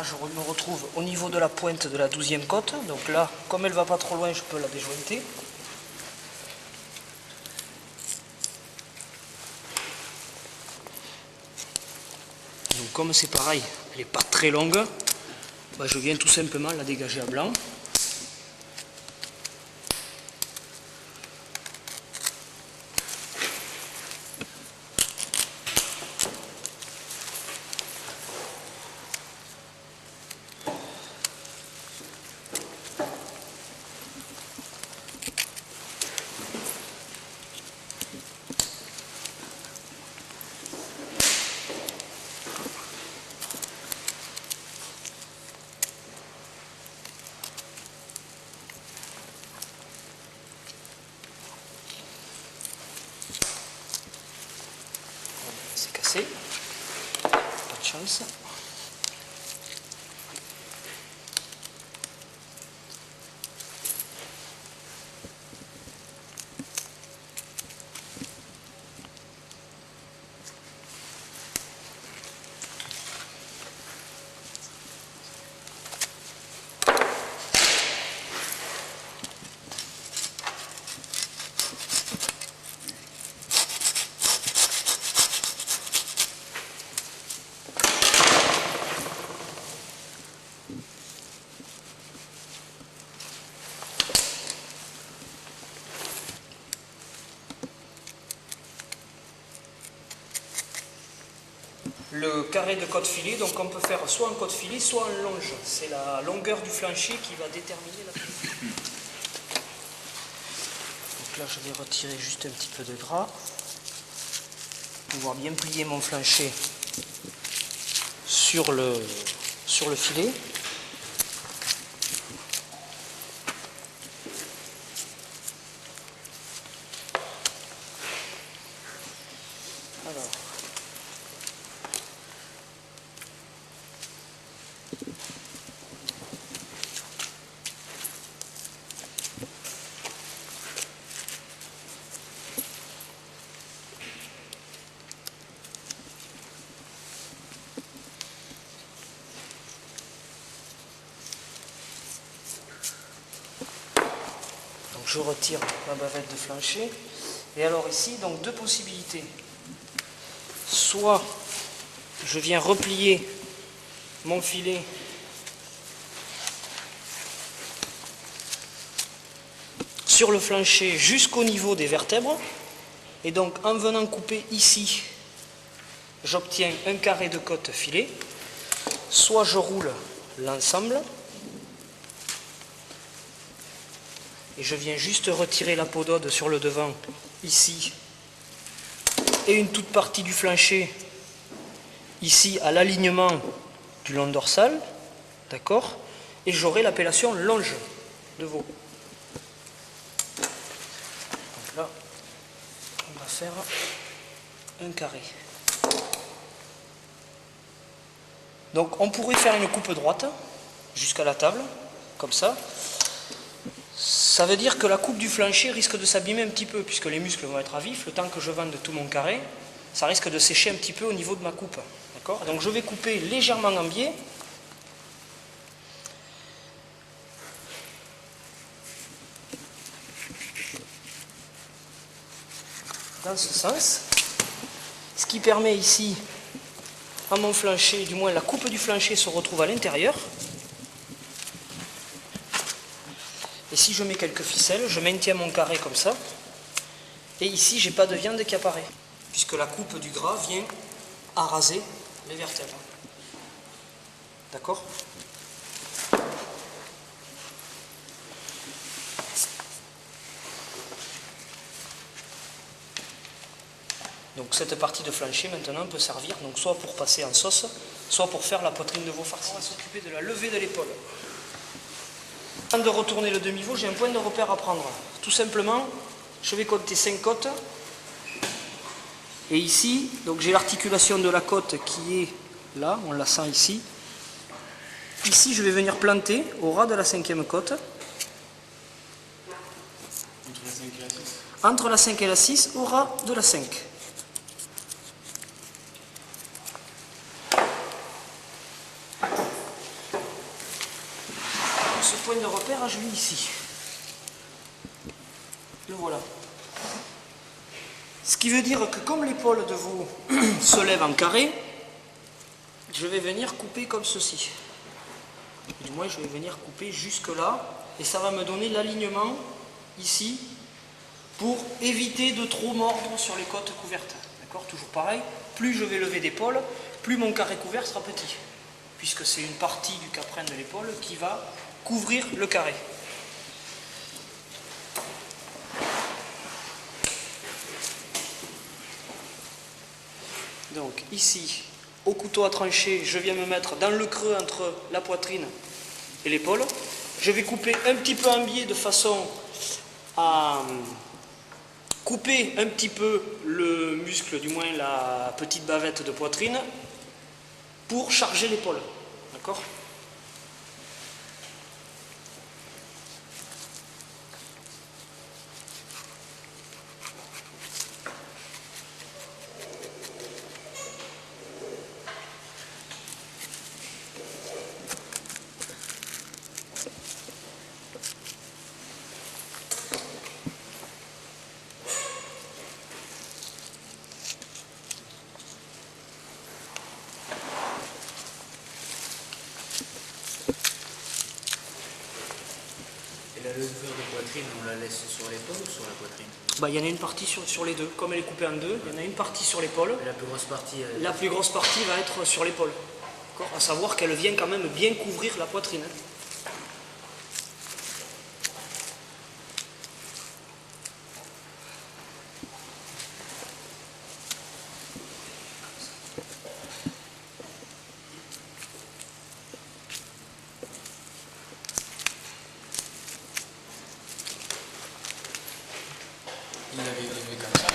là, je me retrouve au niveau de la pointe de la 12e côte. Donc là, comme elle ne va pas trop loin, je peux la déjointer. Donc comme c'est pareil, elle n'est pas très longue, bah, je viens tout simplement la dégager à blanc. C'est cassé, pas de chance. Le carré de côte filet, donc on peut faire soit en côte filet, soit en longe. C'est la longueur du flancher qui va déterminer la prise. Donc là, je vais retirer juste un petit peu de gras. Pouvoir bien plier mon flancher sur le filet. Alors. Donc je retire ma bavette de flancher. Et alors ici, donc deux possibilités. Soit je viens replier mon filet sur le flancher jusqu'au niveau des vertèbres. Et donc en venant couper ici, j'obtiens un carré de côte filet. Soit je roule l'ensemble. Et je viens juste retirer la peau d'ode sur le devant, ici, et une toute partie du flancher, ici, à l'alignement du long dorsal, d'accord? Et j'aurai l'appellation longe de veau. Donc là, on va faire un carré. Donc on pourrait faire une coupe droite, jusqu'à la table, comme ça. Ça veut dire que la coupe du flancher risque de s'abîmer un petit peu, puisque les muscles vont être à vif. Le temps que je vende tout mon carré, ça risque de sécher un petit peu au niveau de ma coupe. D'accord ? Donc je vais couper légèrement en biais. Dans ce sens. Ce qui permet ici, à mon flancher, du moins la coupe du flancher se retrouve à l'intérieur. Et si je mets quelques ficelles, je maintiens mon carré comme ça. Et ici, j'ai pas de viande qui apparaît, puisque la coupe du gras vient araser les vertèbres. D'accord ? Donc cette partie de flancher maintenant peut servir donc soit pour passer en sauce, soit pour faire la poitrine de veau farcie. On va s'occuper de la levée de l'épaule. Avant de retourner le demi-veau, j'ai un point de repère à prendre. Tout simplement, je vais compter 5 côtes. Et ici, donc j'ai l'articulation de la côte qui est là, on la sent ici. Ici, je vais venir planter au ras de la 5e côte. Entre la 5 et la 6. Entre la 5 et la 6, au ras de la 5. ce point de repère, je l'ai ici. Le voilà. Ce qui veut dire que comme l'épaule de vous se lève en carré, je vais venir couper comme ceci. Du moins, je vais venir couper jusque là, et ça va me donner l'alignement ici pour éviter de trop mordre sur les côtes couvertes. D'accord? Toujours pareil, plus je vais lever d'épaule, plus mon carré couvert sera petit, puisque c'est une partie du caprin de l'épaule qui va couvrir le carré. Donc ici, au couteau à trancher, je viens me mettre dans le creux entre la poitrine et l'épaule. Je vais couper un petit peu en biais de façon à couper un petit peu le muscle, du moins la petite bavette de poitrine, pour charger l'épaule. D'accord ? Et la levure de poitrine, on la laisse sur l'épaule ou sur la poitrine? Il y en a une partie sur les deux. Comme elle est coupée en deux, il y en a une partie sur l'épaule. Et la plus grosse partie La plus grosse partie va être sur l'épaule. À savoir qu'elle vient quand même bien couvrir la poitrine. il avait levé comme ça.